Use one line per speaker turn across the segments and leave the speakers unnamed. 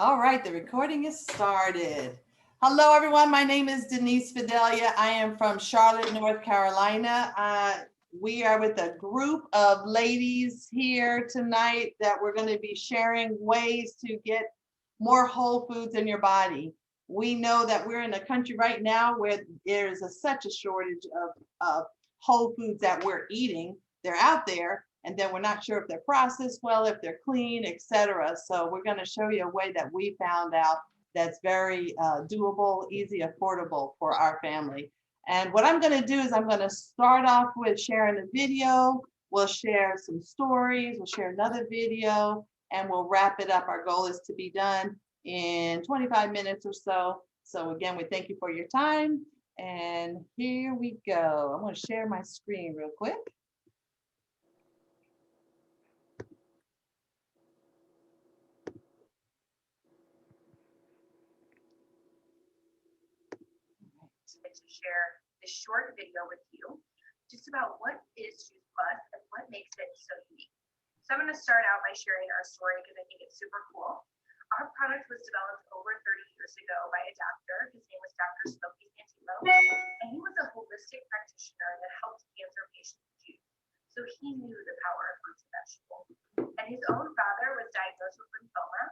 All right, the recording is started. Hello, everyone. My name is Denise Fidelia. I am from Charlotte, North Carolina. We are with a group of ladies here tonight that we're going to be sharing ways to get more whole foods in your body. We know that we're in a country right now where there's such a shortage of whole foods that we're eating. They're out there, and then we're not sure if they're processed well, if they're clean, etc. So we're going to show you a way that we found out that's very doable, easy, affordable for our family. And what I'm going to do is I'm going to start off with sharing a video. We'll share some stories. We'll share another video, and we'll wrap it up. Our goal is to be done in 25 minutes or so. So again, we thank you for your time. And here we go. I'm going to share my screen real quick.
To share this short video with you just about what is Juice Plus and what makes it so unique. So I'm going to start out by sharing our story because I think it's super cool. Our product was developed over 30 years ago by a doctor. His name was Dr. Smokey Santino, and he was a holistic practitioner that helped cancer patients juice. So he knew the power of fruits and vegetables. And his own father was diagnosed with lymphoma,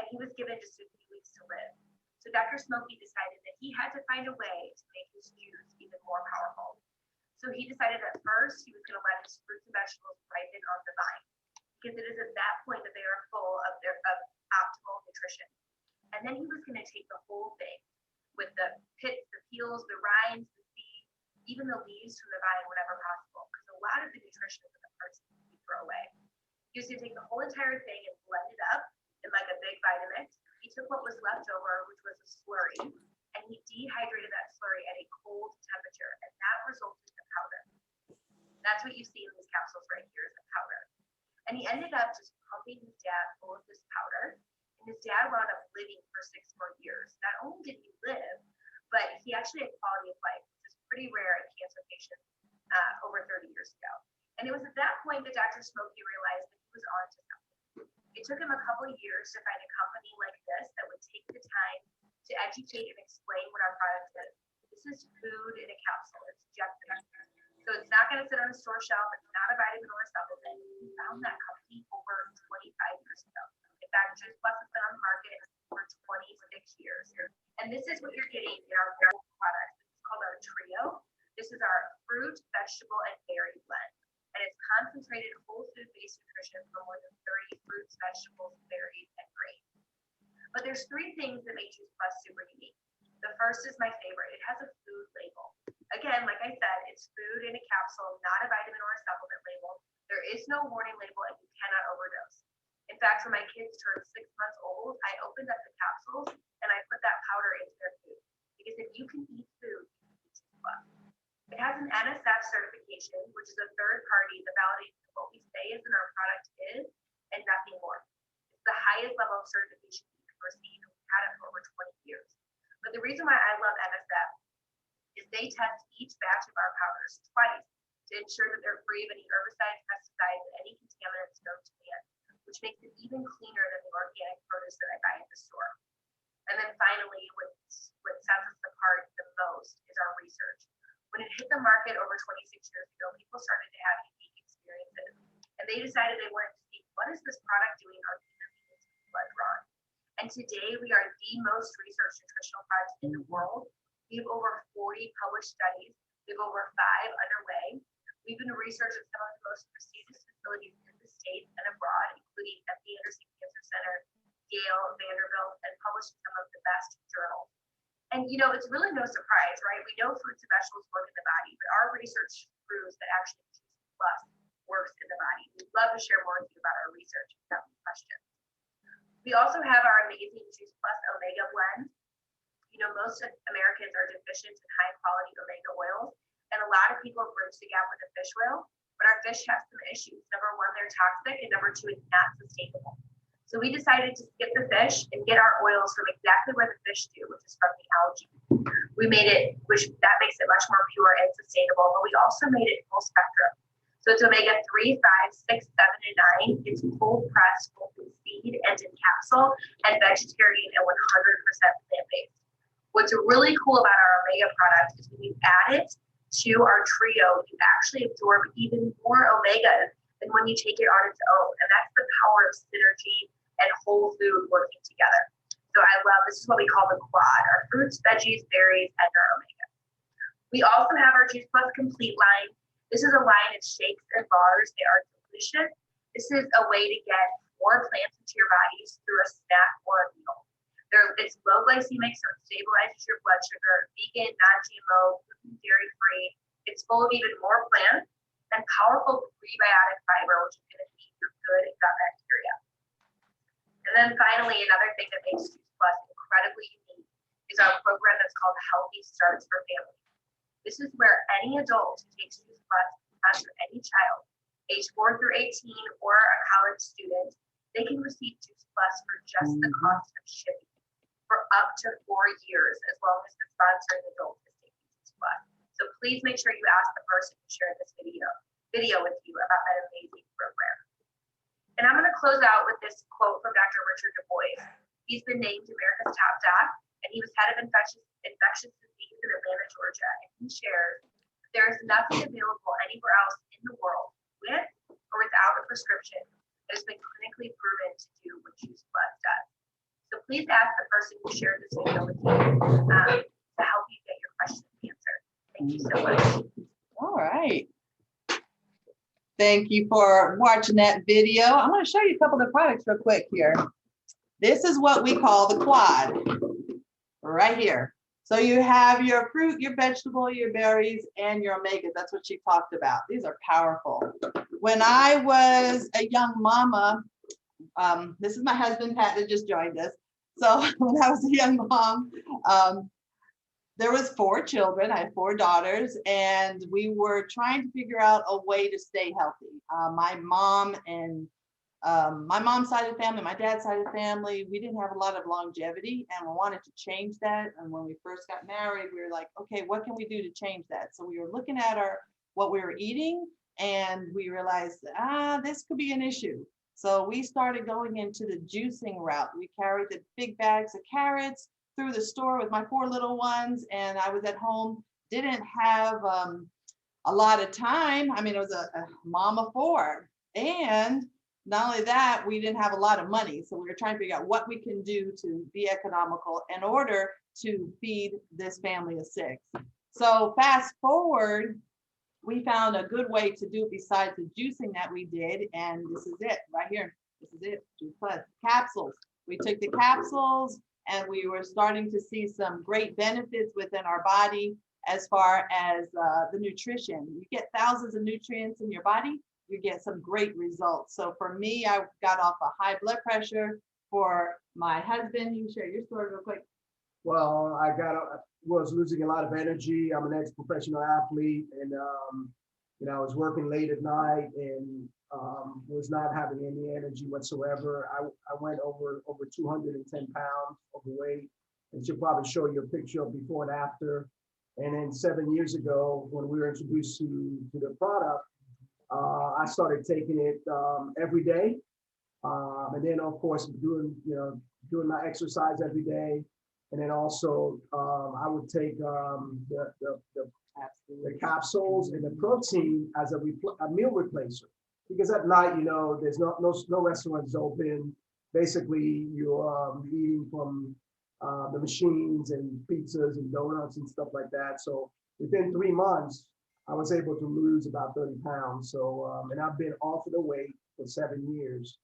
and he was given just a few weeks to live. So Dr. Smokey decided that he had to find a way to make his juice even more powerful. So he decided at first he was going to let his fruits and vegetables ripen on the vine, because it is at that point that they are full of optimal nutrition. And then he was going to take the whole thing with the pits, the peels, the rinds, the seeds, even the leaves from the vine whenever possible, because a lot of the nutrition is in the parts that we throw away. He was going to take the whole entire thing and blend it up in like a big Vitamix. He took what was left over, which was a slurry, and he dehydrated that slurry at a cold temperature, and that resulted in powder. That's what you see in these capsules right here is the powder. And he ended up just pumping his dad full of this powder, and his dad wound up living for 6 more years. Not only did he live, but he actually had quality of life, which is pretty rare in cancer patients over 30 years ago. And it was at that point that Dr. Smokey realized that he was on to something. It took him a couple of years to find a company like this that would take the time to educate and explain what our product is. This is food in a capsule. It's just so it's not going to sit on a store shelf. It's not a vitamin or a supplement. We found that company over 25 years ago. In fact, Juice Plus has been on the market for 26 years. And this is what you're getting in our product. It's called our Trio. This is our fruit, vegetable, and berry blend. And it's concentrated whole food-based nutrition from more than 30 fruits, vegetables, berries, and grains. But there's 3 things that make Juice Plus super unique. The first is my favorite. It has a food label. Again, like I said, it's food in a capsule, not a vitamin or a supplement label. There is no warning label, and you cannot overdose. In fact, when my kids turned 6 months old, I opened up the capsules and I put that powder into their food. Because if you can eat food, you can eat Juice Plus. It has an NSF certification, which is a third party that validates that what we say is in our product is, and nothing more. It's the highest level of certification you can receive, and we've had it for over 20 years. But the reason why I love NSF is they test each batch of our powders twice to ensure that they're free of any herbicides, pesticides, and any contaminants known to man, which makes it even cleaner than the organic produce that I buy at the store. And then finally, what sets us apart the most is our research. When it hit the market over 26 years ago, people started to have unique experiences. And they decided they wanted to see, what is this product doing on human beings' blood drawn? And today, we are the most researched nutritional product in the world. We have over 40 published studies. We have over 5 underway. We've been researched at some of the most prestigious facilities in the States and abroad, including MD Anderson Cancer Center, Yale, Vanderbilt, and published in some of the best journals. And you know, it's really no surprise, right? We know fruits and vegetables work in the body, but our research proves that actually Juice Plus works in the body. We'd love to share more with you about our research if you have any questions. We also have our amazing Juice Plus Omega blend. You know, most Americans are deficient in high quality omega oils, and a lot of people bridge the gap with the fish oil, but our fish have some issues. Number 1, they're toxic, and number 2, it's not sustainable. So we decided to skip the fish and get our oils from exactly where the fish do, which is from the algae. We made it, which that makes it much more pure and sustainable, but we also made it full spectrum. So it's omega-3, 5, 6, 7, and 9. It's cold pressed, both in seed and in capsule, and vegetarian and 100% plant-based. What's really cool about our omega product is when you add it to our trio, you actually absorb even more omega than when you take it on its own. And that's the power of synergy and whole food working together. So I love, this is what we call the quad, our fruits, veggies, berries, and our omega. We also have our Juice Plus Complete line. This is a line of shakes and bars. They are delicious. This is a way to get more plants into your bodies through a snack or a meal. It's low glycemic, so it stabilizes your blood sugar, vegan, non-GMO, gluten, dairy-free. It's full of even more plants and powerful prebiotic fiber, which is going to feed your good gut bacteria. And then finally, another thing that makes Juice Plus incredibly unique is our program that's called Healthy Starts for Families. This is where any adult who takes Juice Plus, sponsor any child, age 4 through 18, or a college student, they can receive Juice Plus for just the cost of shipping for up to 4 years, as long as the sponsoring adult is taking Juice Plus. So please make sure you ask the person who shared this video with you about that amazing program. And I'm going to close out with this quote from Dr. Richard Du Bois. He's been named America's top doc, and he was head of infectious disease in Atlanta, Georgia. And he shares, there is nothing available anywhere else in the world with or without a prescription that has been clinically proven to do what Juice Plus does. So please ask the person who shared this video with you to help you get your questions answered. Thank you so much.
All right. Thank you for watching that video. I'm going to show you a couple of the products real quick here. This is what we call the quad right here. So you have your fruit, your vegetable, your berries, and your omegas. That's what she talked about. These are powerful. When I was a young mama, this is my husband, Pat, that just joined us. So when I was a young mom, there was 4 children. I had 4 daughters, and we were trying to figure out a way to stay healthy. My mom and my mom's side of the family, my dad's side of the family, we didn't have a lot of longevity, and we wanted to change that. And when we first got married, we were like, okay, what can we do to change that? So we were looking at what we were eating, and we realized, this could be an issue. So we started going into the juicing route. We carried the big bags of carrots through the store with my 4 little ones, and I was at home, didn't have a lot of time. I mean, it was a mom of 4, and not only that, we didn't have a lot of money. So we were trying to figure out what we can do to be economical in order to feed this family of 6. So fast forward, we found a good way to do it besides the juicing that we did, and this is it right here. This is it, Juice Plus capsules. We took the capsules, and we were starting to see some great benefits within our body as far as the nutrition. You get thousands of nutrients in your body, you get some great results. So for me, I got off a high blood pressure. For my husband, you share your story real quick.
Well, was losing a lot of energy. I'm an ex-professional athlete, and I was working late at night and was not having any energy whatsoever. I went over 210 pounds overweight, and she'll probably show you a picture of before and after. And then 7 years ago, when we were introduced to the product, I started taking it every day, and then of course doing my exercise every day. And then also, I would take the capsules and the protein as a meal replacer, because at night, there's no restaurants open. Basically, you're eating from the machines and pizzas and donuts and stuff like that. So within 3 months, I was able to lose about 30 pounds. So, and I've been off of the weight for 7 years.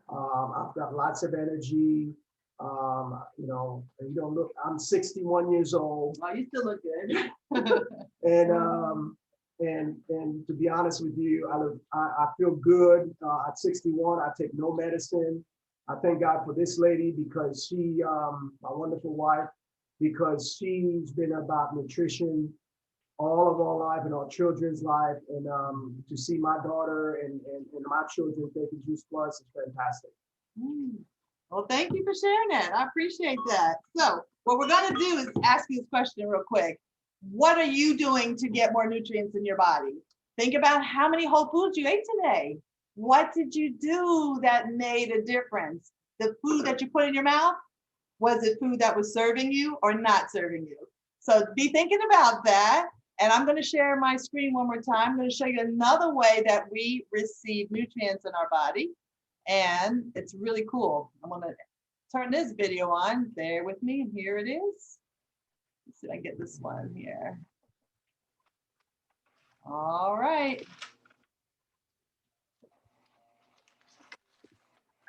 I've got lots of energy. You don't look, I'm 61 years old.
Oh, you still look good.
And to be honest with you, I feel good at 61. I take no medicine. I thank God for this lady, because she, my wonderful wife, because she's been about nutrition all of our life and our children's life. And to see my daughter and my children taking Juice Plus is fantastic.
Well, thank you for sharing that. I appreciate that. So what we're going to do is ask you this question real quick. What are you doing to get more nutrients in your body? Think about how many whole foods you ate today. What did you do that made a difference? The food that you put in your mouth, was it food that was serving you or not serving you? So be thinking about that. And I'm going to share my screen one more time. I'm going to show you another way that we receive nutrients in our body. And it's really cool. I'm going to turn this video on. Bear with me. And here it is. Let's see if I can get this one here. All right.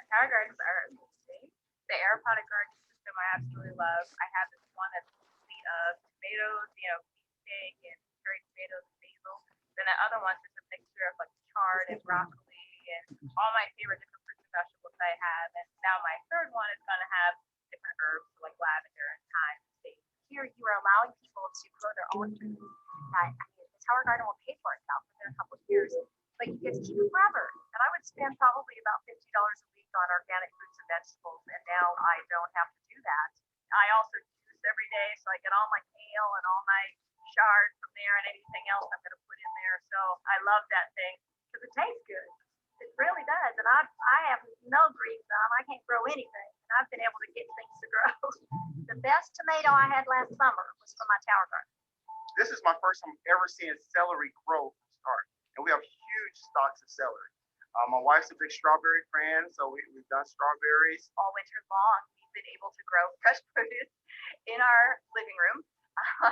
Tower gardens are amazing. The aeroponic garden system I absolutely love. I have this one that's complete of tomatoes, beefsteak and cherry tomatoes and basil. Then the other one's just a mixture of like chard and broccoli and all my favorite different fruits and vegetables I have. And now my third one is going to have different herbs like lavender and thyme and sage. Here you are allowing people to grow their own food. The Tower Garden will pay for itself within a couple of years, but you get to keep it forever. And I would spend probably about $50 a week on organic fruits and vegetables, and now I don't have to do that. I also juice every day, so I get all my kale and all my chard from there and anything else I'm going to put in there. So I love that thing because it tastes good. It really does. And I have no green thumb. I can't grow anything. And I've been able to get things to grow. The best tomato I had last summer was from my Tower Garden.
This is my first time ever seeing celery grow from start. And we have huge stocks of celery. My wife's a big strawberry fan, so we've done strawberries.
All winter long, we've been able to grow fresh produce in our living room.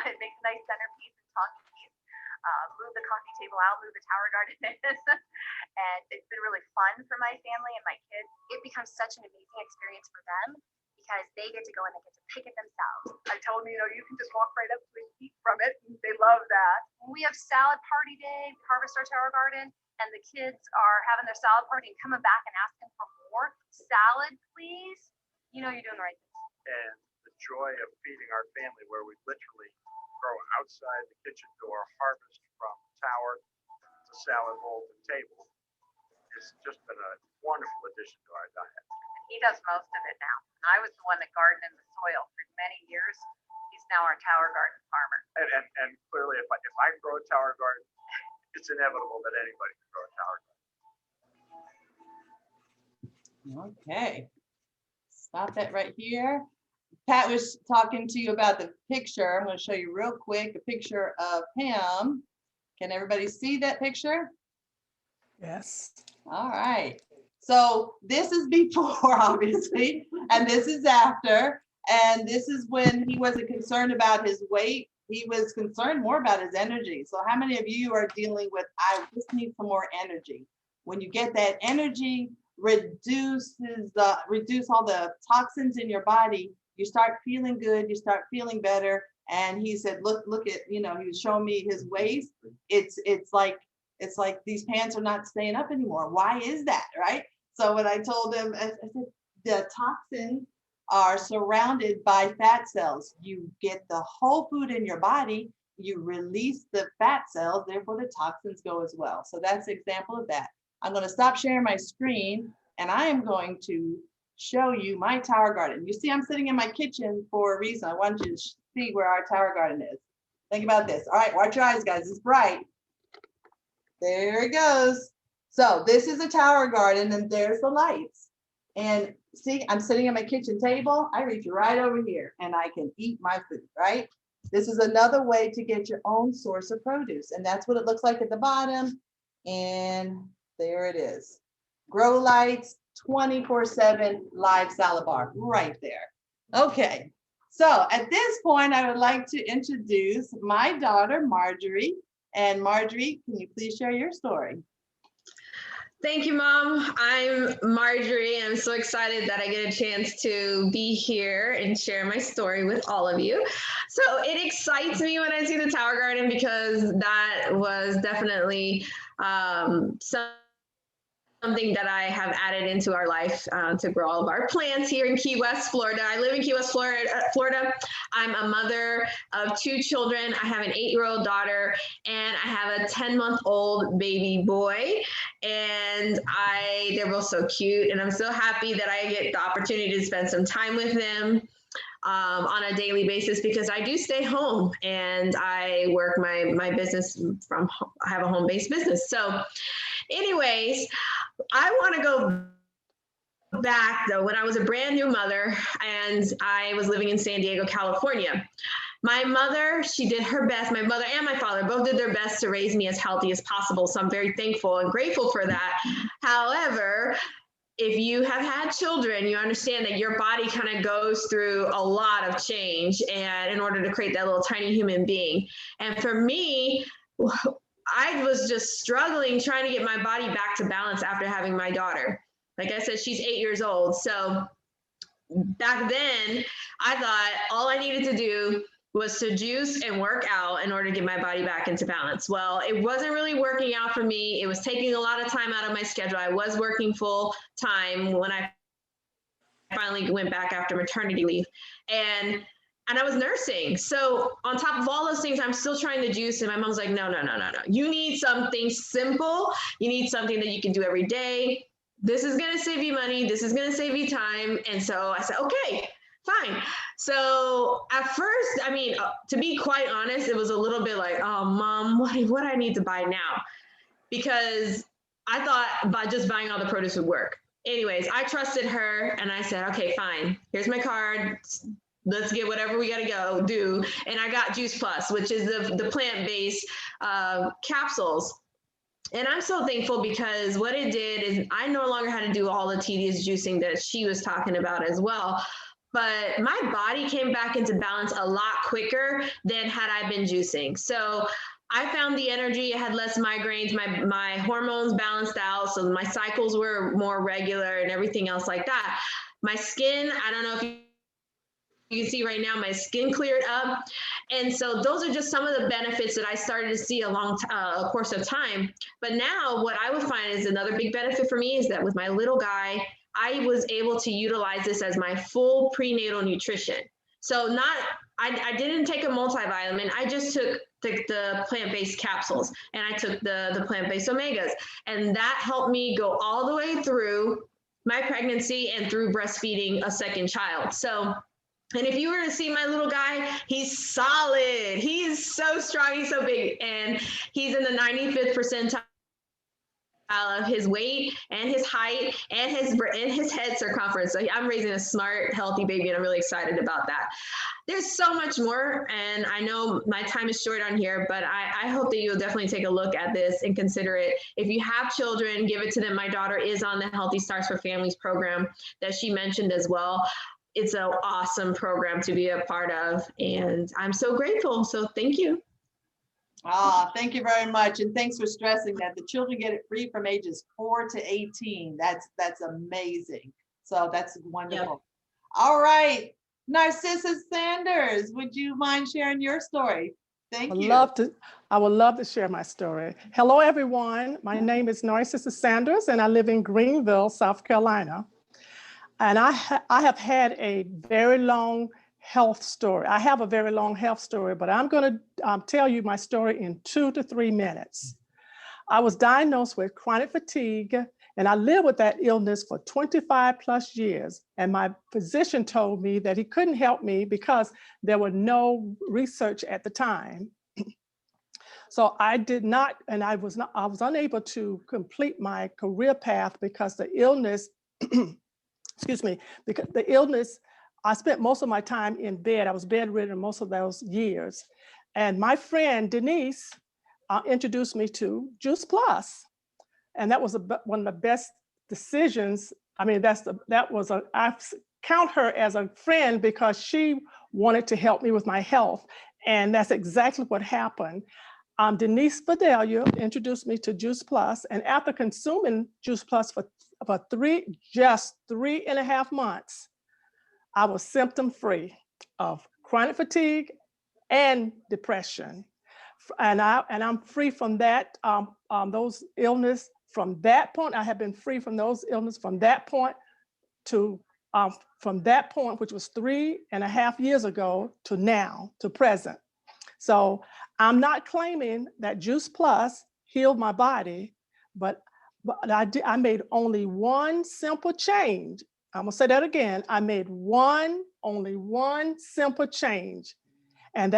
It makes a nice centerpiece and talking piece. Move the coffee table out, move the Tower Garden in. And it's been really fun for my family and my kids. It becomes such an amazing experience for them because they get to go and they get to pick it themselves. I told them, you can just walk right up to and eat from it. And they love that. We have salad party day, we harvest our Tower Garden, and the kids are having their salad party and coming back and asking for more salad, please. You're doing the right thing.
And the joy of feeding our family, where we literally grow outside the kitchen door, harvest from tower to salad bowl to table, it's just been a wonderful addition to our diet.
He does most of it now. I was the one that gardened in the soil for many years. He's now our Tower Garden farmer.
And clearly, if I grow a Tower Garden, it's inevitable that anybody can grow a Tower Garden.
Okay. Stop that right here. Pat was talking to you about the picture. I'm going to show you real quick a picture of him. Can everybody see that picture?
Yes.
All right. So this is before, obviously, and this is after. And this is when he wasn't concerned about his weight. He was concerned more about his energy. So how many of you are dealing with, I just need some more energy? When you get that energy, reduce all the toxins in your body, you start feeling good, you start feeling better. And he said, look at, he was showing me his waist. It's like these pants are not staying up anymore. Why is that, right? So when I told him, I said, the toxins are surrounded by fat cells. You get the whole food in your body, you release the fat cells, therefore the toxins go as well. So that's an example of that. I'm going to stop sharing my screen and I am going to show you my Tower Garden. You see, I'm sitting in my kitchen for a reason. I want you to see where our Tower Garden is. Think about this. All right, watch your eyes, guys. It's bright. There it goes. So this is a Tower Garden and there's the lights. And see, I'm sitting at my kitchen table. I reach right over here and I can eat my food, right? This is another way to get your own source of produce. And that's what it looks like at the bottom. And there it is. Grow lights, 24/7 live salad bar right there. Okay. So at this point, I would like to introduce my daughter, Marjorie. And Marjorie, can you please share your story?
Thank you, Mom. I'm Marjorie. I'm so excited that I get a chance to be here and share my story with all of you. So it excites me when I see the Tower Garden because that was definitely something that I have added into our life to grow all of our plants here in Key West, Florida. I live in Key West, Florida. I'm a mother of 2 children. I have an 8-year-old daughter and I have a 10-month-old baby boy. And they're both so cute. And I'm so happy that I get the opportunity to spend some time with them. on a daily basis because I do stay home and I work my business from home. I have a home-based business. So anyways, I want to go back though when I was a brand new mother and I was living in San Diego, California. My mother, she did her best. My mother and my father both did their best to raise me as healthy as possible. So I'm very thankful and grateful for that. However, if you have had children, you understand that your body kind of goes through a lot of change and in order to create that little tiny human being. And for me, I was just struggling trying to get my body back to balance after having my daughter. Like I said, she's 8 years old. So back then I thought all I needed to do was to juice and work out in order to get my body back into balance. Well, it wasn't really working out for me. It was taking a lot of time out of my schedule. I was working full time when I finally went back after maternity leave. And I was nursing. So on top of all those things, I'm still trying to juice. And my mom's like, no. You need something simple. You need something that you can do every day. This is going to save you money. This is going to save you time. And so I said, okay, fine. So at first, I mean, to be quite honest, it was a little bit like, oh, Mom, what do I need to buy now? Because I thought by just buying all the produce would work. Anyways, I trusted her and I said, okay, fine. Here's my card. Let's get whatever we got to do. And I got Juice Plus, which is the plant-based capsules. And I'm so thankful because what it did is I no longer had to do all the tedious juicing that she was talking about as well. But my body came back into balance a lot quicker than had I been juicing. So I found the energy, I had less migraines, my hormones balanced out, so my cycles were more regular and everything else like that. My skin, I don't know if you can see right now, my skin cleared up. And so those are just some of the benefits that I started to see along a course of time. But now what I would find is another big benefit for me is that with my little guy, I was able to utilize this as my full prenatal nutrition. So I didn't take a multivitamin. I just took the plant-based capsules and I took the plant-based omegas. And that helped me go all the way through my pregnancy and through breastfeeding a second child. So, and if you were to see my little guy, he's solid. He's so strong. He's so big. And he's in the 95th percentile of his weight and his height and his head circumference. So I'm raising a smart, healthy baby, and I'm really excited about that. There's so much more, and I know my time is short on here, but I hope that you'll definitely take a look at this and consider it. If you have children, give it to them. My daughter is on the Healthy Starts for Families program that she mentioned as well. It's an awesome program to be a part of, and I'm so grateful. So thank you.
Thank you very much. And thanks for stressing that the children get it free from ages 4 to 18. That's amazing. So that's wonderful. Yep. All right. Narcissa Sanders, would you mind sharing your story? Thank you.
I would love to share my story. Hello, everyone. My name is Narcissa Sanders, and I live in Greenville, South Carolina. And I have had a very long health story. I have a very long health story, but I'm going to tell you my story in 2 to 3 minutes. I was diagnosed with chronic fatigue, and I lived with that illness for 25 plus years. And my physician told me that he couldn't help me because there were no research at the time. So I did not, and I was unable to complete my career path because the illness, excuse me, because the illness, I spent most of my time in bed. I was bedridden most of those years. And my friend Denise introduced me to Juice Plus. And that was one of the best decisions. I mean, I count her as a friend because she wanted to help me with my health. And that's exactly what happened. Denise Fidelia introduced me to Juice Plus. And after consuming Juice Plus for just 3.5 months, I was symptom-free of chronic fatigue and depression. And I'm free from that, those illness. From that point, I have been free from those illness from that point, which was 3.5 years ago, to now, to present. So I'm not claiming that Juice Plus healed my body, but I made only one simple change. I'm gonna say that again. I made only one simple change, and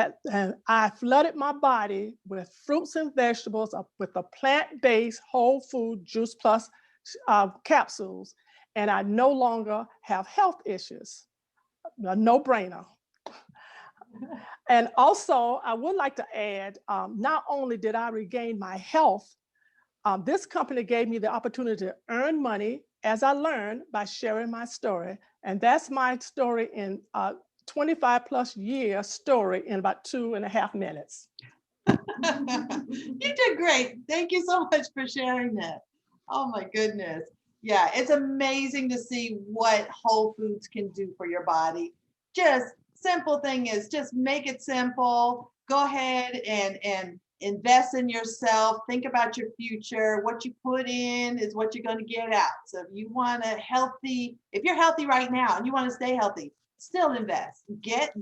I flooded my body with fruits and vegetables with a plant-based whole food Juice Plus capsules, and I no longer have health issues. A no-brainer. And also, I would like to add, not only did I regain my health, this company gave me the opportunity to earn money as I learned by sharing my story. And that's my story in 25 plus year story in about 2.5 minutes.
You did great. Thank you so much for sharing that. Oh my goodness. Yeah, it's amazing to see what Whole Foods can do for your body. Just simple thing is just make it simple. Go ahead and invest in yourself. Think about your future. What you put in is what you're going to get out. So if you want if you're healthy right now and you want to stay healthy, still invest. Get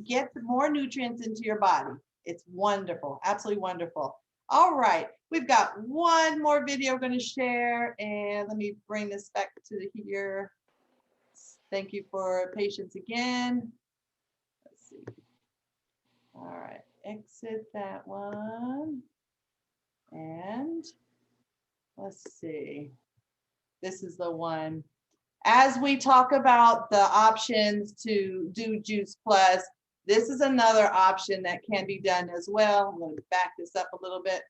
more nutrients into your body. It's wonderful, absolutely wonderful. All right, we've got one more video we're going to share, and let me bring this back to here. Thank you for patience again. Let's see. All right, exit that one. And let's see. This is the one. As we talk about the options to do Juice Plus, this is another option that can be done as well. I'm going to back this up a little bit.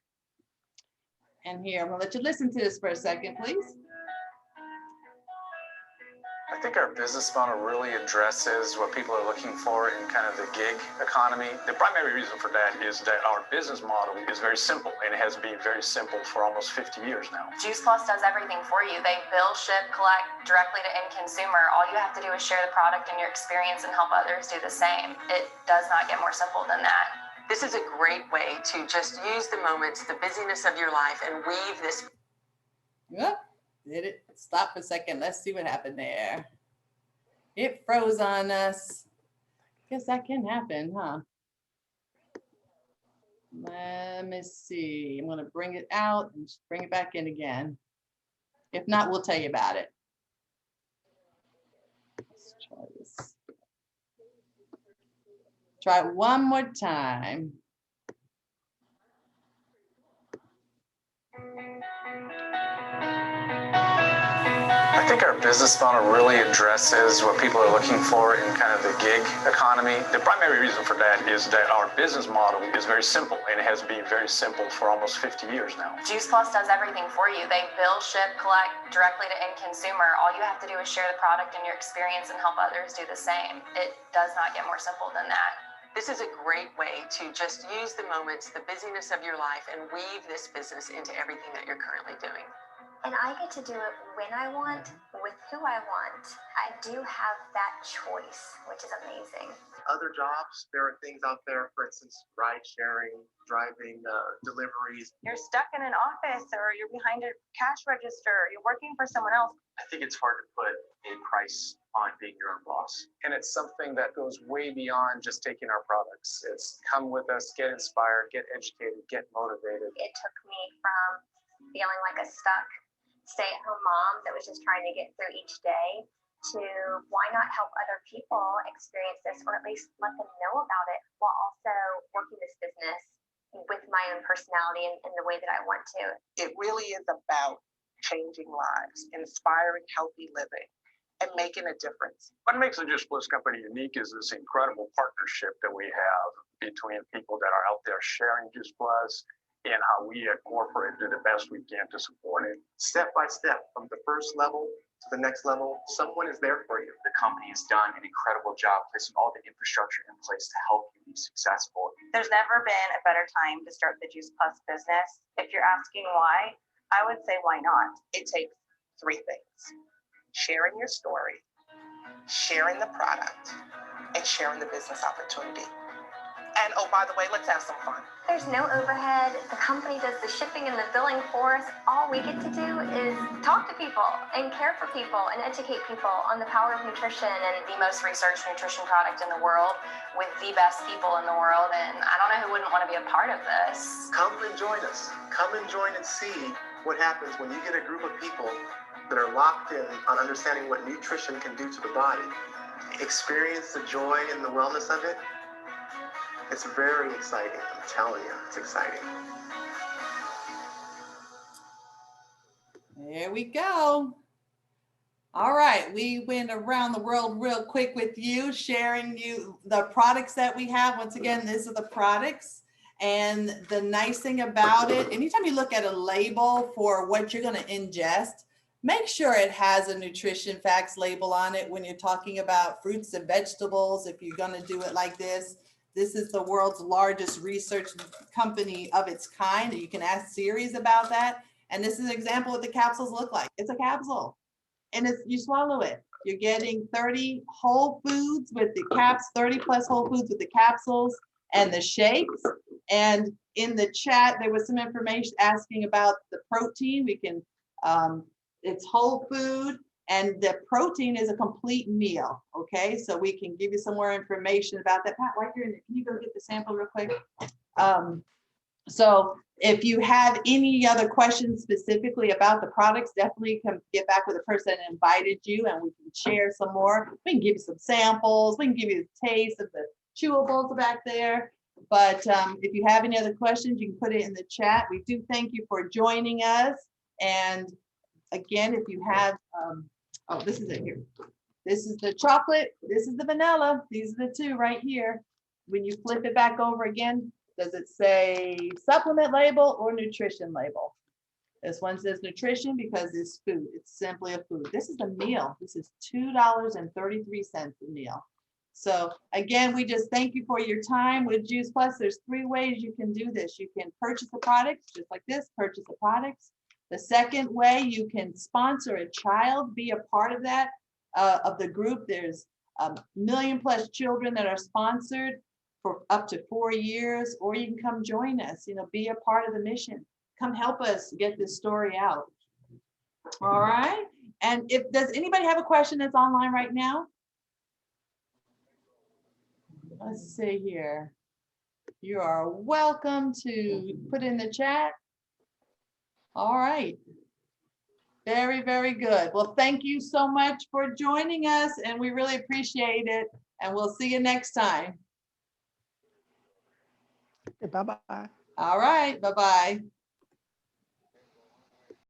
And here, I'm going to let you listen to this for a second, please.
I think our business model really addresses what people are looking for in kind of the gig economy. The primary reason for that is that our business model is very simple, and it has been very simple for almost 50 years now.
Juice Plus does everything for you. They bill, ship, collect directly to end consumer. All you have to do is share the product and your experience and help others do the same. It does not get more simple than that.
This is a great way to just use the moments, the busyness of your life, and weave this.
Yep. Did it stop for a second? Let's see what happened there. It froze on us. Guess that can happen, huh? Let me see. I'm going to bring it out and just bring it back in again. If not, we'll tell you about it. Let's try this. Try it one more time.
I think our business model really addresses what people are looking for in kind of the gig economy. The primary reason for that is that our business model is very simple, and it has been very simple for almost 50 years now.
Juice Plus does everything for you. They bill, ship, collect directly to end consumer. All you have to do is share the product and your experience and help others do the same. It does not get more simple than that.
This is a great way to just use the moments, the busyness of your life, and weave this business into everything that you're currently doing.
And I get to do it when I want, with who I want. I do have that choice, which is amazing.
Other jobs, there are things out there, for instance, ride sharing, driving, deliveries.
You're stuck in an office, or you're behind a cash register, you're working for someone else.
I think it's hard to put a price on being your own boss.
And it's something that goes way beyond just taking our products. It's come with us, get inspired, get educated, get motivated.
It took me from feeling like a stuck stay-at-home mom that was just trying to get through each day to why not help other people experience this, or at least let them know about it, while also working this business with my own personality and the way that I want to.
It really is about changing lives, inspiring healthy living, and making a difference.
What makes the Juice Plus company unique is this incredible partnership that we have between people that are out there sharing Juice Plus, and how we at corporate do the best we can to support it.
Step by step, from the first level to the next level, someone is there for you.
The company has done an incredible job placing all the infrastructure in place to help you be successful.
There's never been a better time to start the Juice Plus business. If you're asking why, I would say why not?
It takes three things: sharing your story, sharing the product, and sharing the business opportunity. And oh, by the way, let's have some fun.
There's no overhead. The company does the shipping and the billing for us. All we get to do is talk to people and care for people and educate people on the power of nutrition and
The most researched nutrition product in the world with the best people in the world. And I don't know who wouldn't want to be a part of this.
Come and join us. Come and join and see what happens when you get a group of people that are locked in on understanding what nutrition can do to the body experience the joy and the wellness of it. It's very exciting. I'm telling you, it's exciting.
There we go. All right, we went around the world real quick with you, sharing you the products that we have. Once again, these are the products. And the nice thing about it, anytime you look at a label for what you're going to ingest, make sure it has a nutrition facts label on it when you're talking about fruits and vegetables. If you're going to do it like this, this is the world's largest research company of its kind. You can ask Siri's about that. And this is an example of what the capsules look like. It's a capsule and you swallow it. You're getting 30 whole foods with the caps, 30 plus whole foods with the capsules and the shakes. And in the chat, there was some information asking about the protein. We can, it's whole food and the protein is a complete meal. Okay, so we can give you some more information about that. Pat, while you're in it, can you go get the sample real quick? So if you have any other questions specifically about the products, definitely come get back with the person that invited you and we can share some more. We can give you some samples. We can give you a taste of the chewables back there. But if you have any other questions, you can put it in the chat. We do thank you for joining us. And again, if you have, oh, this is it here. This is the chocolate. This is the vanilla. These are the two right here. When you flip it back over again, does it say supplement label or nutrition label? This one says nutrition because it's food. It's simply a food. This is a meal. This is $2.33 a meal. So again, we just thank you for your time with Juice Plus. There's 3 ways you can do this. You can purchase the products just like this, purchase the products. The second way, you can sponsor a child, be a part of that, of the group. There's 1 million plus children that are sponsored for up to 4 years, or you can come join us, be a part of the mission. Come help us get this story out. All right. And does anybody have a question that's online right now? Let's see here. You are welcome to put in the chat. All right. Very, very good. Well, thank you so much for joining us and we really appreciate it. And we'll see you next time.
Bye-bye.
All right. Bye-bye.